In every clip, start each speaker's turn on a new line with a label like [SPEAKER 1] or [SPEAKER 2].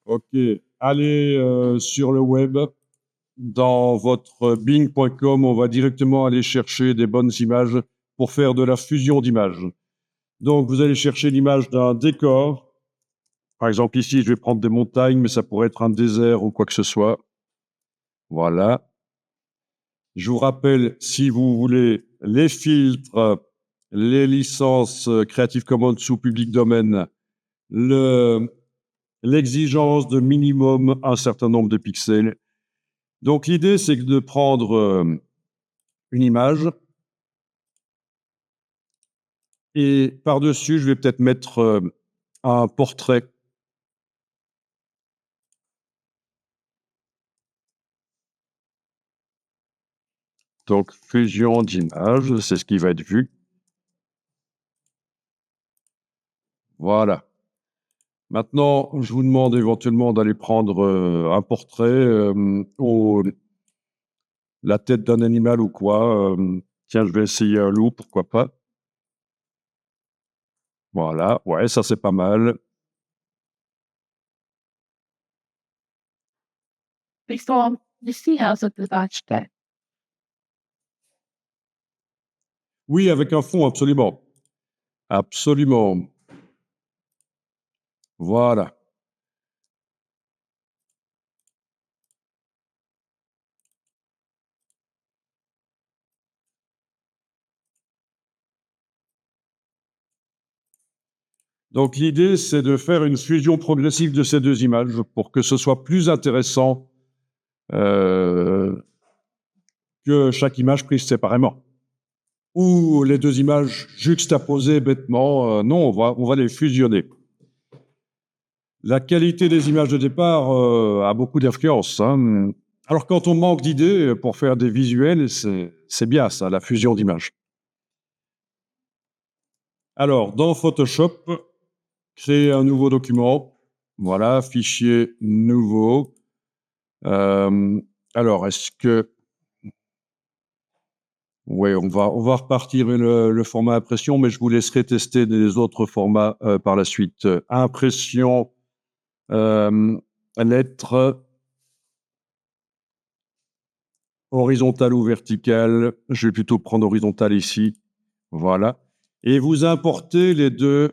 [SPEAKER 1] Ok, allez sur le web, dans votre bing.com, on va directement aller chercher des bonnes images pour faire de la fusion d'images. Donc, vous allez chercher l'image d'un décor. Par exemple, ici, je vais prendre des montagnes, mais ça pourrait être un désert ou quoi que ce soit. Voilà. Je vous rappelle, si vous voulez, les filtres, les licences Creative Commons sous public domaine, l'exigence de minimum un certain nombre de pixels. Donc, l'idée, c'est de prendre une image et par-dessus, je vais peut-être mettre un portrait. Donc, fusion d'images, c'est ce qui va être vu. Voilà. Maintenant, je vous demande éventuellement d'aller prendre un portrait ou la tête d'un animal ou quoi. Tiens, je vais essayer un loup, pourquoi pas. Voilà, ouais, ça c'est pas mal.
[SPEAKER 2] Before the sea house of the Bachelor.
[SPEAKER 1] Oui, avec un fond, absolument. Absolument. Voilà. Donc l'idée, c'est de faire une fusion progressive de ces deux images pour que ce soit plus intéressant que chaque image prise séparément. Ou les deux images juxtaposées bêtement. Non, on va les fusionner. La qualité des images de départ a beaucoup d'influence. Hein. Alors quand on manque d'idées pour faire des visuels, c'est bien ça, la fusion d'images. Alors, dans Photoshop, créer un nouveau document. Voilà, fichier nouveau. Alors, est-ce que... Oui, on va repartir le format impression, mais je vous laisserai tester des autres formats par la suite. Impression, lettre, horizontale ou verticale. Je vais plutôt prendre horizontale ici. Voilà. Et vous importez les deux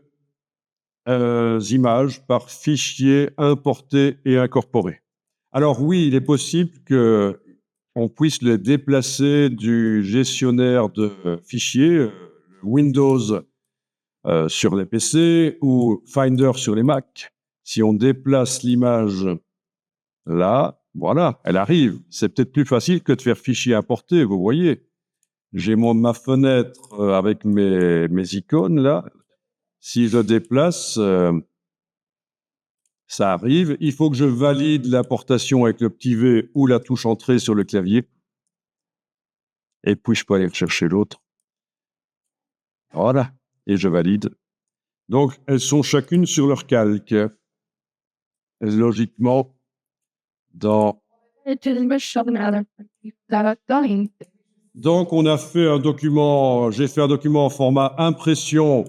[SPEAKER 1] images par fichier importé et incorporé. Alors oui, il est possible qu'on puisse les déplacer du gestionnaire de fichiers, Windows sur les PC ou Finder sur les Mac. Si on déplace l'image là, voilà, elle arrive. C'est peut-être plus facile que de faire fichier importé, vous voyez. J'ai ma fenêtre avec mes icônes là. Si je déplace, ça arrive. Il faut que je valide l'importation avec le petit V ou la touche entrée sur le clavier. Et puis, je peux aller chercher l'autre. Voilà. Et je valide. Donc, elles sont chacune sur leur calque. Logiquement, dans... Donc, on a fait un document, j'ai fait un document en format impression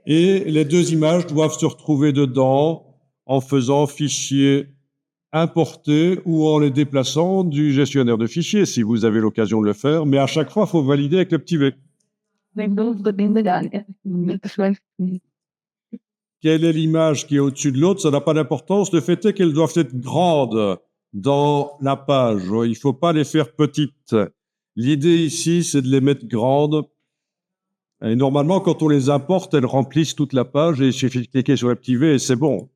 [SPEAKER 1] et les deux images doivent se retrouver dedans en faisant fichier importé ou en les déplaçant du gestionnaire de fichiers si vous avez l'occasion de le faire. Mais à chaque fois, il faut valider avec le petit V. Quelle est l'image qui est au-dessus de l'autre, ça n'a pas d'importance. Le fait est qu'elles doivent être grandes dans la page. Il ne faut pas les faire petites. L'idée ici, c'est de les mettre grandes. Et normalement, quand on les importe, elles remplissent toute la page et il suffit de cliquer sur le petit V et c'est bon.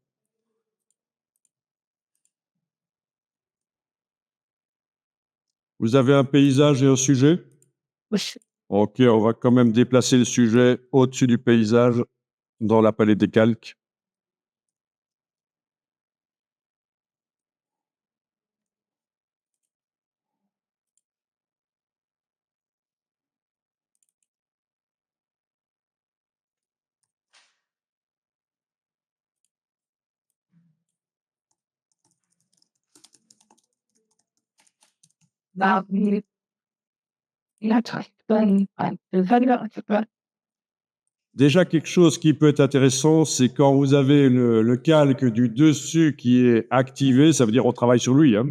[SPEAKER 1] Vous avez un paysage et un sujet? Ok, on va quand même déplacer le sujet au-dessus du paysage dans la palette des calques. Déjà, quelque chose qui peut être intéressant, c'est quand vous avez le calque du dessus qui est activé, ça veut dire on travaille sur lui, hein.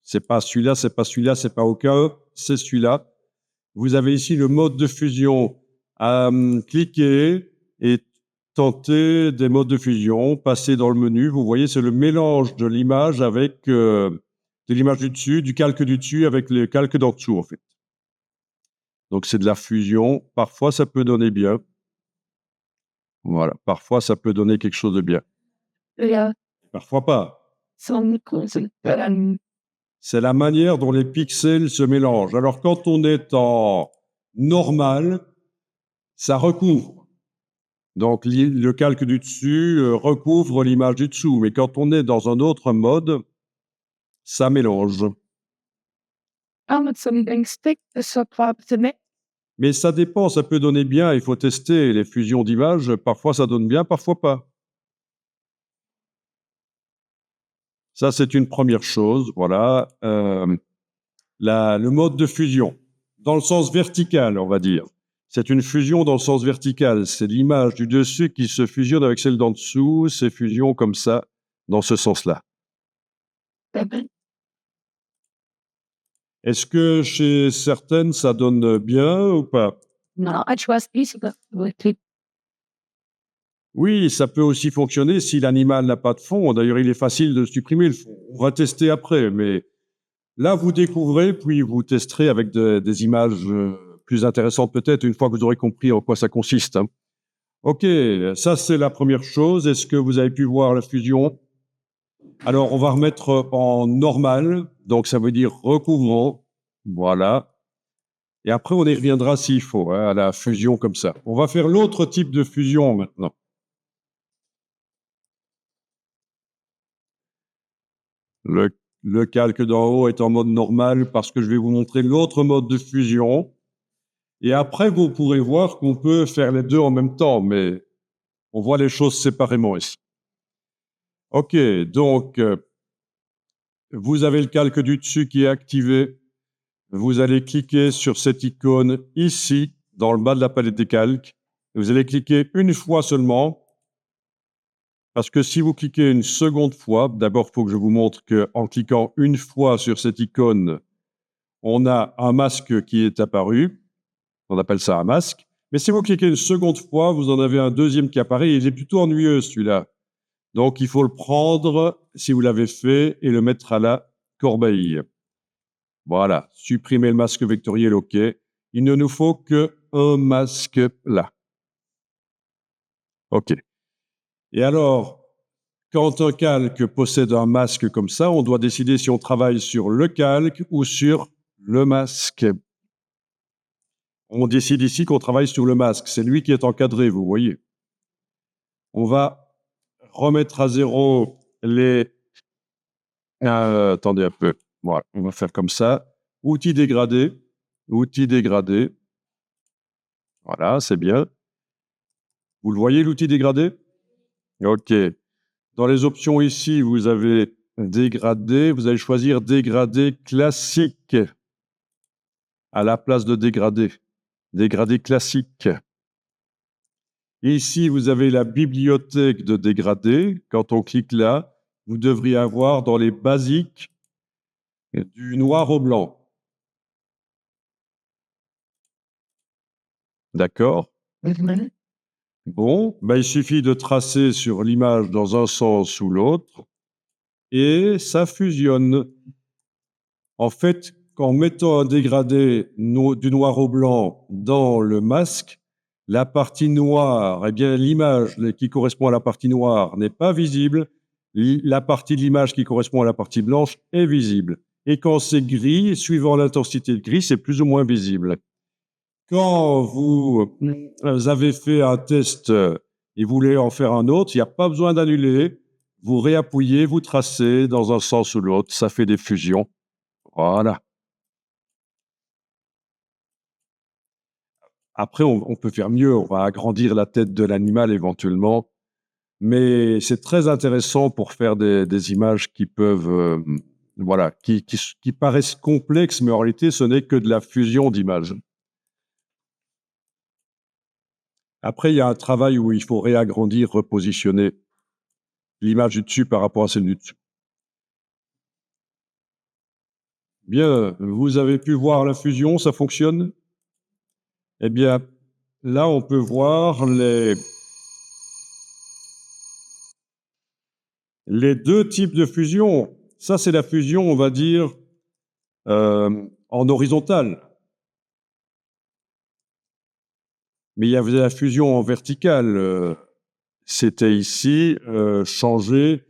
[SPEAKER 1] C'est pas celui-là, c'est pas celui-là, c'est pas aucun, c'est celui-là. Vous avez ici le mode de fusion. Cliquez et tentez des modes de fusion, passez dans le menu. Vous voyez, c'est le mélange de l'image avec de l'image du dessus, du calque du dessus avec le calque d'en dessous, en fait. Donc, c'est de la fusion. Parfois, ça peut donner bien. Voilà. Parfois, ça peut donner quelque chose de bien.
[SPEAKER 2] Yeah.
[SPEAKER 1] Parfois pas.
[SPEAKER 2] Some closing.
[SPEAKER 1] C'est la manière dont les pixels se mélangent. Alors, quand on est en normal, ça recouvre. Donc, le calque du dessus recouvre l'image du dessous. Mais quand on est dans un autre mode, ça mélange.
[SPEAKER 2] Something stick the subclub to me.
[SPEAKER 1] Mais ça dépend, ça peut donner bien. Il faut tester les fusions d'images. Parfois, ça donne bien, parfois pas. Ça, c'est une première chose. Voilà. Le mode de fusion, dans le sens vertical, on va dire. C'est une fusion dans le sens vertical. C'est l'image du dessus qui se fusionne avec celle d'en dessous. C'est fusion comme ça, dans ce sens-là. Est-ce que chez certaines, ça donne bien ou pas?
[SPEAKER 2] No, I trust these with it.
[SPEAKER 1] Oui, ça peut aussi fonctionner si l'animal n'a pas de fond. D'ailleurs, il est facile de supprimer le fond. On va tester après, mais là, vous découvrez, puis vous testerez avec des images plus intéressantes peut-être une fois que vous aurez compris en quoi ça consiste, hein. Ok, ça c'est la première chose. Est-ce que vous avez pu voir la fusion? Alors, on va remettre en normal, donc ça veut dire recouvrant. Voilà. Et après, on y reviendra s'il faut, hein, à la fusion comme ça. On va faire l'autre type de fusion maintenant. Le calque d'en haut est en mode normal parce que je vais vous montrer l'autre mode de fusion. Et après, vous pourrez voir qu'on peut faire les deux en même temps, mais on voit les choses séparément ici. OK, donc, vous avez le calque du dessus qui est activé. Vous allez cliquer sur cette icône ici, dans le bas de la palette des calques. Vous allez cliquer une fois seulement, parce que si vous cliquez une seconde fois, d'abord, il faut que je vous montre qu'en cliquant une fois sur cette icône, on a un masque qui est apparu. On appelle ça un masque. Mais si vous cliquez une seconde fois, vous en avez un deuxième qui apparaît. Il est plutôt ennuyeux, celui-là. Donc, il faut le prendre, si vous l'avez fait, et le mettre à la corbeille. Voilà. Supprimer le masque vectoriel, OK. Il ne nous faut qu'un masque là. OK. Et alors, quand un calque possède un masque comme ça, on doit décider si on travaille sur le calque ou sur le masque. On décide ici qu'on travaille sur le masque. C'est lui qui est encadré, vous voyez. On va remettre à zéro les... attendez un peu. Voilà, on va faire comme ça. Outils dégradés. Outils dégradés. Voilà, c'est bien. Vous le voyez, l'outil dégradé? OK. Dans les options ici, vous avez dégradé. Vous allez choisir dégradé classique à la place de dégradé. Dégradé classique. Ici, vous avez la bibliothèque de dégradé. Quand on clique là, vous devriez avoir dans les basiques du noir au blanc. D'accord? Bon, ben, il suffit de tracer sur l'image dans un sens ou l'autre et ça fusionne. En fait, en mettant un dégradé du noir au blanc dans le masque, la partie noire, eh bien, l'image qui correspond à la partie noire n'est pas visible. La partie de l'image qui correspond à la partie blanche est visible. Et quand c'est gris, suivant l'intensité de gris, c'est plus ou moins visible. Quand vous avez fait un test et vous voulez en faire un autre, il n'y a pas besoin d'annuler. Vous réappuyez, vous tracez dans un sens ou l'autre. Ça fait des fusions. Voilà. Après, on peut faire mieux. On va agrandir la tête de l'animal éventuellement. Mais c'est très intéressant pour faire des images qui peuvent, voilà, qui paraissent complexes, mais en réalité, ce n'est que de la fusion d'images. Après, il y a un travail où il faut réagrandir, repositionner l'image du dessus par rapport à celle du dessus. Bien, vous avez pu voir la fusion, ça fonctionne? Eh bien, là, on peut voir les deux types de fusion. Ça, c'est la fusion, on va dire, en horizontale. Mais il y avait la fusion en verticale. C'était ici changer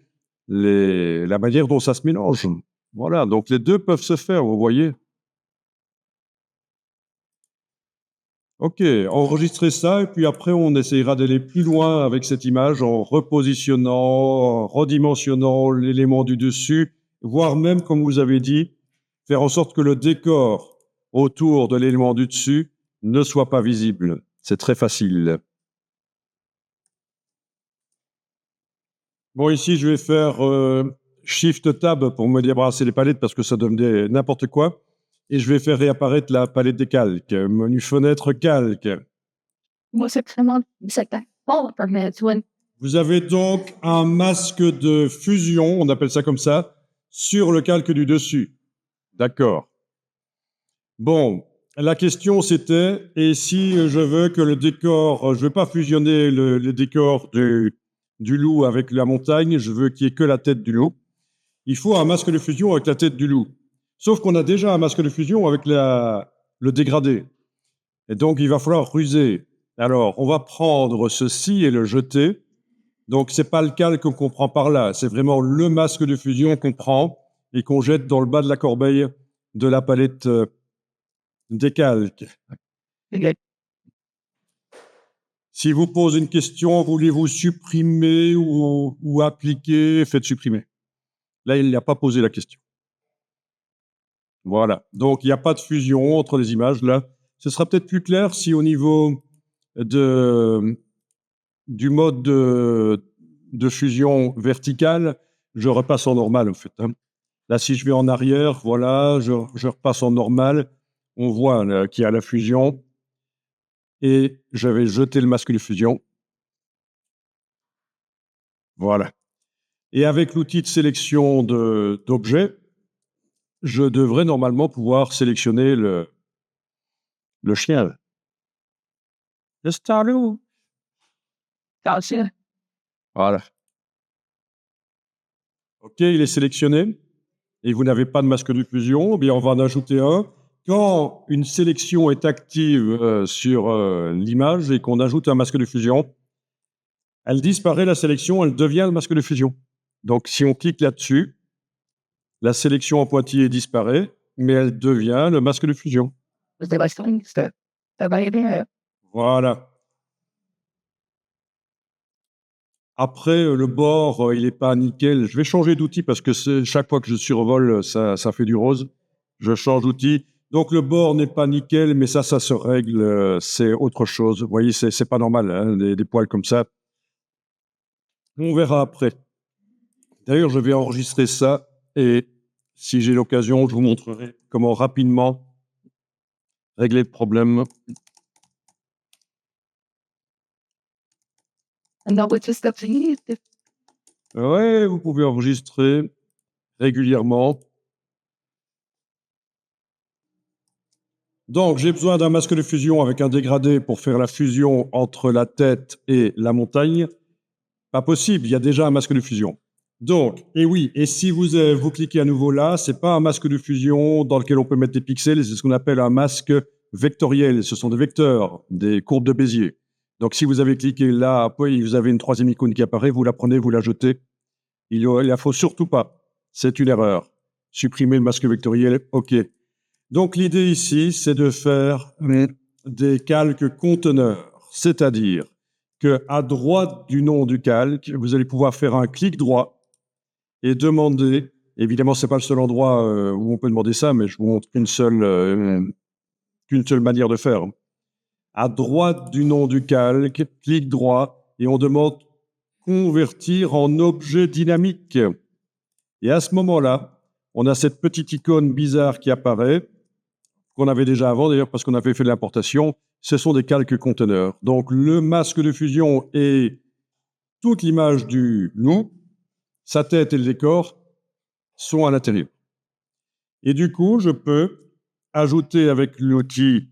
[SPEAKER 1] la manière dont ça se mélange. Voilà, donc les deux peuvent se faire, vous voyez. Ok, enregistrez ça et puis après on essayera d'aller plus loin avec cette image en repositionnant, en redimensionnant l'élément du dessus, voire même, comme vous avez dit, faire en sorte que le décor autour de l'élément du dessus ne soit pas visible. C'est très facile. Bon, ici je vais faire Shift Tab pour me débarrasser des palettes parce que ça donne n'importe quoi. Et je vais faire réapparaître la palette des calques. Menu fenêtre calque.
[SPEAKER 2] Moi, c'est vraiment certain. Bon, mais tu vois,
[SPEAKER 1] Vous avez donc un masque de fusion, on appelle ça comme ça, sur le calque du dessus. D'accord. Bon, la question c'était, et si je veux que le décor, je veux pas fusionner le décor du loup avec la montagne, je veux qu'il y ait que la tête du loup. Il faut un masque de fusion avec la tête du loup. Sauf qu'on a déjà un masque de fusion avec le dégradé. Et donc, il va falloir ruser. Alors, on va prendre ceci et le jeter. Donc, c'est pas le calque qu'on prend par là. C'est vraiment le masque de fusion qu'on prend et qu'on jette dans le bas de la corbeille de la palette des calques. Si vous posez une question, voulez-vous supprimer ou appliquer, faites supprimer. Là, il n'a pas posé la question. Voilà. Donc, il n'y a pas de fusion entre les images, là. Ce sera peut-être plus clair si au niveau du mode de fusion verticale, je repasse en normal, en fait. Hein. Là, si je vais en arrière, voilà, je repasse en normal. On voit là, qu'il y a la fusion. Et je vais jeter le masque de fusion. Voilà. Et avec l'outil de sélection d'objets, je devrais normalement pouvoir sélectionner le chien. Le Starlou.
[SPEAKER 2] attention.
[SPEAKER 1] Voilà. OK, il est sélectionné. Et vous n'avez pas de masque de fusion, eh bien on va en ajouter un. Quand une sélection est active sur l'image et qu'on ajoute un masque de fusion, elle disparaît la sélection, elle devient le masque de fusion. Donc si on clique là-dessus, la sélection en pointillé disparaît, mais elle devient le masque de fusion.
[SPEAKER 2] C'est la string, ça va aider.
[SPEAKER 1] Voilà. Après, le bord, il n'est pas nickel. Je vais changer d'outil parce que chaque fois que je survole, ça fait du rose. Je change d'outil. Donc, le bord n'est pas nickel, mais ça se règle. C'est autre chose. Vous voyez, c'est pas normal, hein, des poils comme ça. On verra après. D'ailleurs, je vais enregistrer ça et si j'ai l'occasion, je vous montrerai comment rapidement régler le problème.
[SPEAKER 2] Non, mais c'est ça, c'est
[SPEAKER 1] Ouais, vous pouvez enregistrer régulièrement. Donc, j'ai besoin d'un masque de fusion avec un dégradé pour faire la fusion entre la tête et la montagne. Pas possible, il y a déjà un masque de fusion. Donc, et oui, et si vous cliquez à nouveau là, c'est pas un masque de fusion dans lequel on peut mettre des pixels, c'est ce qu'on appelle un masque vectoriel. Ce sont des vecteurs, des courbes de Bézier. Donc, si vous avez cliqué là, après, vous avez une troisième icône qui apparaît, vous la prenez, vous la jetez. Il ne la faut surtout pas. C'est une erreur. Supprimer le masque vectoriel, OK. Donc, l'idée ici, c'est de faire des calques conteneurs, c'est-à-dire qu'à droite du nom du calque, vous allez pouvoir faire un clic droit et demander, évidemment, ce n'est pas le seul endroit où on peut demander ça, mais je vous montre qu'une seule manière de faire. À droite du nom du calque, clic droit, et on demande convertir en objet dynamique. Et à ce moment-là, on a cette petite icône bizarre qui apparaît, qu'on avait déjà avant d'ailleurs parce qu'on avait fait l'importation. ce sont des calques conteneurs. Donc, le masque de fusion est toute l'image du loup, sa tête et le décor sont à l'intérieur. Et du coup, je peux ajouter avec l'outil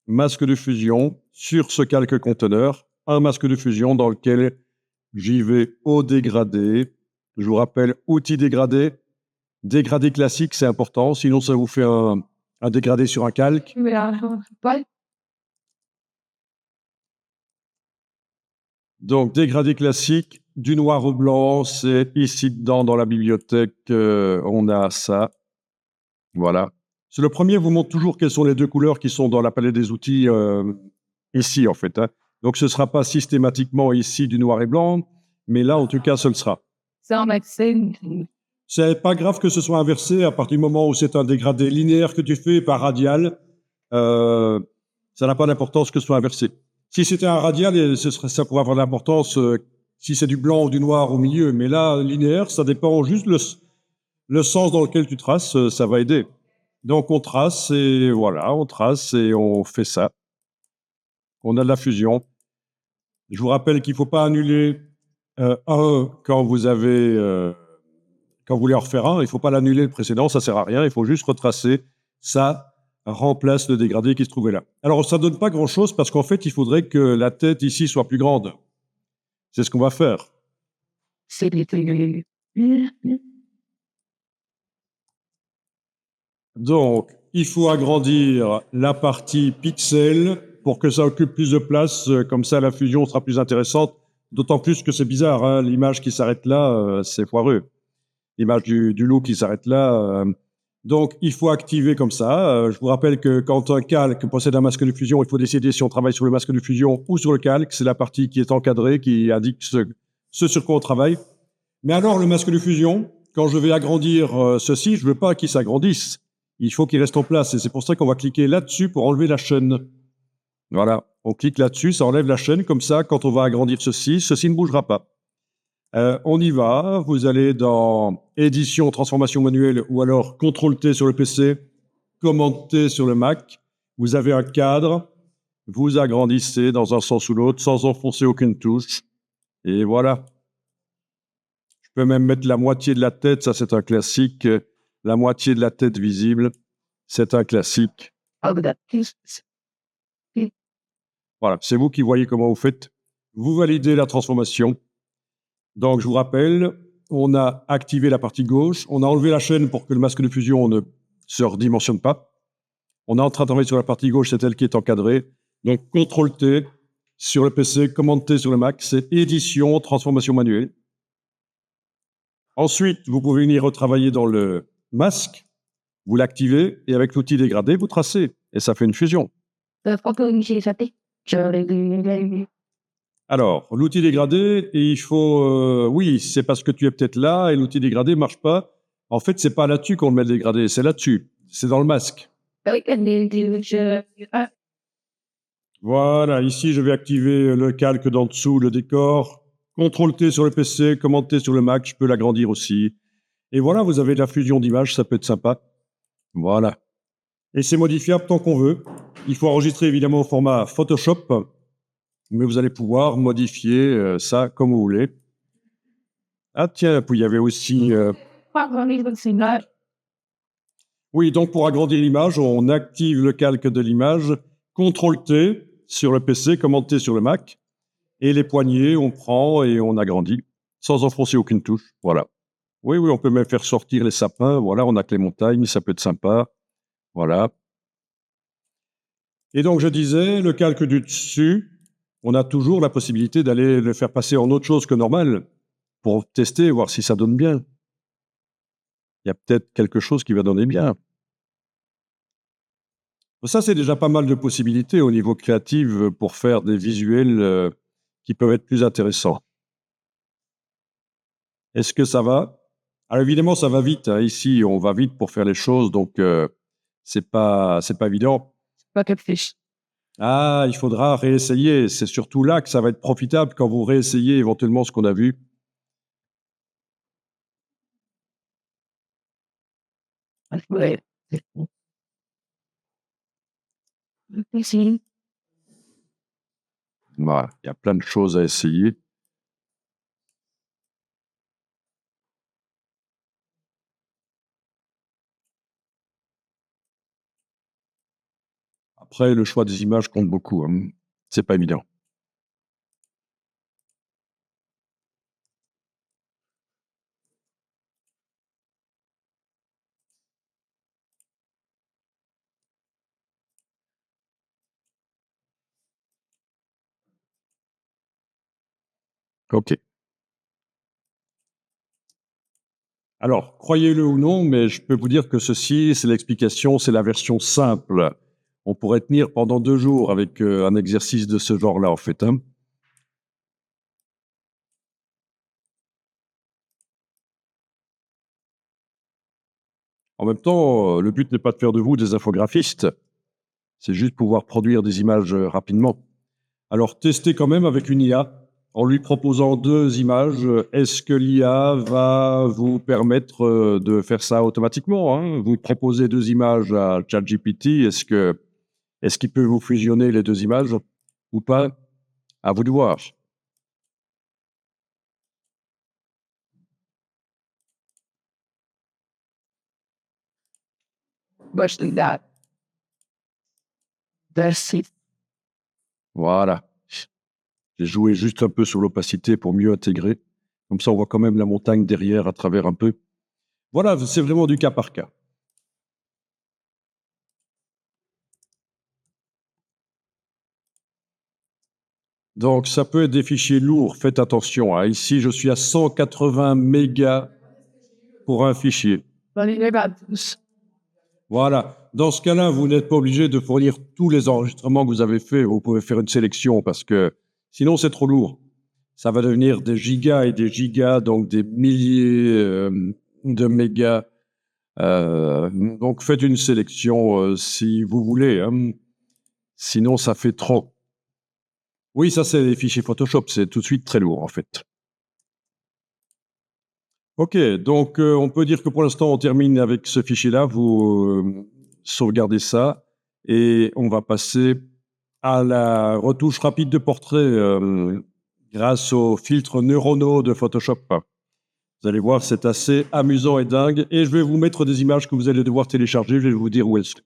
[SPEAKER 1] masque de fusion sur ce calque conteneur un masque de fusion dans lequel j'y vais au dégradé. Je vous rappelle, outil dégradé. Dégradé classique, c'est important, sinon ça vous fait un dégradé sur un calque.
[SPEAKER 2] Pas
[SPEAKER 1] Donc, dégradé classique, du noir au blanc, c'est ici dedans dans la bibliothèque, on a ça. Voilà. C'est le premier vous montre toujours quelles sont les deux couleurs qui sont dans la palette des outils ici, en fait. Hein. Donc, ce ne sera pas systématiquement ici du noir et blanc, mais là, en tout cas, ce le sera.
[SPEAKER 2] sound like sin.
[SPEAKER 1] C'est pas grave que ce soit inversé à partir du moment où c'est un dégradé linéaire que tu fais par radial. Ça n'a pas d'importance que ce soit inversé. Si c'était un radial, ça pourrait avoir de l'importance si c'est du blanc ou du noir au milieu. Mais là, linéaire, ça dépend juste le sens dans lequel tu traces, ça va aider. Donc on trace et voilà, on trace et on fait ça. On a de la fusion. Je vous rappelle qu'il ne faut pas annuler un quand quand vous voulez en refaire un. Il ne faut pas l'annuler le précédent, ça ne sert à rien. Il faut juste retracer. Ça remplace le dégradé qui se trouvait là. Alors ça ne donne pas grand-chose parce qu'en fait, il faudrait que la tête ici soit plus grande. C'est ce qu'on va faire.
[SPEAKER 2] C'est
[SPEAKER 1] Donc, il faut agrandir la partie pixel pour que ça occupe plus de place. Comme ça, la fusion sera plus intéressante. D'autant plus que c'est bizarre, hein, l'image qui s'arrête là, c'est foireux. L'image du loup qui s'arrête là. Donc, il faut activer comme ça. Je vous rappelle que quand un calque possède un masque de fusion, il faut décider si on travaille sur le masque de fusion ou sur le calque. C'est la partie qui est encadrée, qui indique ce sur quoi on travaille. Mais alors, le masque de fusion, quand je vais agrandir ceci, je ne veux pas qu'il s'agrandisse. Il faut qu'il reste en place. Et c'est pour ça qu'on va cliquer là-dessus pour enlever la chaîne. Voilà. On clique là-dessus, ça enlève la chaîne. Comme ça, quand on va agrandir ceci ne bougera pas. On y va. Vous allez dans Édition, Transformation manuelle ou alors CTRL-T sur le PC, Commande-T sur le Mac. Vous avez un cadre. Vous agrandissez dans un sens ou l'autre sans enfoncer aucune touche. Et voilà. Je peux même mettre la moitié de la tête, ça c'est un classique. La moitié de la tête visible, c'est un classique. Voilà, c'est vous qui voyez comment vous faites. Vous validez la transformation. Donc, je vous rappelle, on a activé la partie gauche, on a enlevé la chaîne pour que le masque de fusion ne se redimensionne pas. On est en train de travailler sur la partie gauche, c'est elle qui est encadrée. Donc, CTRL-T sur le PC, Commande-T sur le Mac, c'est Édition, Transformation manuelle. Ensuite, vous pouvez venir retravailler dans le masque, vous l'activez, et avec l'outil dégradé, vous tracez, et ça fait une fusion. Alors, l'outil dégradé, il faut... oui, c'est parce que tu es peut-être là, et l'outil dégradé ne marche pas. En fait, c'est pas là-dessus qu'on le met le dégradé, c'est là-dessus. C'est dans le masque. Voilà, ici, je vais activer le calque d'en dessous, le décor. CTRL-T sur le PC, Commande-T sur le Mac, je peux l'agrandir aussi. Et voilà, vous avez de la fusion d'images, ça peut être sympa. Voilà. Et c'est modifiable tant qu'on veut. Il faut enregistrer évidemment au format Photoshop, mais vous allez pouvoir modifier ça comme vous voulez. Ah tiens, puis il y avait aussi... Oui, donc pour agrandir l'image, on active le calque de l'image, CTRL-T sur le PC, Commande-T sur le Mac, et les poignées, on prend et on agrandit, sans enfoncer aucune touche. Voilà. Oui, oui, on peut même faire sortir les sapins. Voilà, on a que les montagnes, ça peut être sympa. Voilà. Et donc, je disais, le calque du dessus, on a toujours la possibilité d'aller le faire passer en autre chose que normal pour tester, voir si ça donne bien. Il y a peut-être quelque chose qui va donner bien. Ça, c'est déjà pas mal de possibilités au niveau créatif pour faire des visuels qui peuvent être plus intéressants. Est-ce que ça va? Alors évidemment, ça va vite. Hein. Ici, on va vite pour faire les choses, donc c'est pas évident. Ah, il faudra réessayer. C'est surtout là que ça va être profitable quand vous réessayez éventuellement ce qu'on a vu. Voilà, il y a plein de choses à essayer. Après, le choix des images compte beaucoup, hein. C'est pas évident. OK. Alors, croyez-le ou non, mais je peux vous dire que ceci, c'est l'explication, c'est la version simple. On pourrait tenir pendant 2 jours avec, un exercice de ce genre-là, en fait, hein. En même temps, le but n'est pas de faire de vous des infographistes, c'est juste pouvoir produire des images, rapidement. Alors testez quand même avec une IA, en lui proposant 2 images. Est-ce que l'IA va vous permettre, de faire ça automatiquement, hein? Vous proposez 2 images à ChatGPT, est-ce qu'il peut vous fusionner les 2 images ou pas? À vous de voir.
[SPEAKER 2] Much than that. That's it.
[SPEAKER 1] Voilà. J'ai joué juste un peu sur l'opacité pour mieux intégrer. Comme ça, on voit quand même la montagne derrière à travers un peu. Voilà, c'est vraiment du cas par cas. Donc ça peut être des fichiers lourds, faites attention, hein. Ici, je suis à 180 mégas pour un fichier.
[SPEAKER 2] But it about this.
[SPEAKER 1] Voilà. Dans ce cas-là, vous n'êtes pas obligé de fournir tous les enregistrements que vous avez faits. Vous pouvez faire une sélection parce que sinon, c'est trop lourd. Ça va devenir des gigas et des gigas, donc des milliers de mégas. Donc, faites une sélection si vous voulez, hein. Sinon, ça fait trop. Oui, ça, c'est les fichiers Photoshop. C'est tout de suite très lourd, en fait. OK, donc on peut dire que pour l'instant, on termine avec ce fichier-là. Vous, sauvegardez ça et on va passer à la retouche rapide de portrait, grâce aux filtres neuronaux de Photoshop. Vous allez voir, c'est assez amusant et dingue et je vais vous mettre des images que vous allez devoir télécharger. Je vais vous dire où elles sont.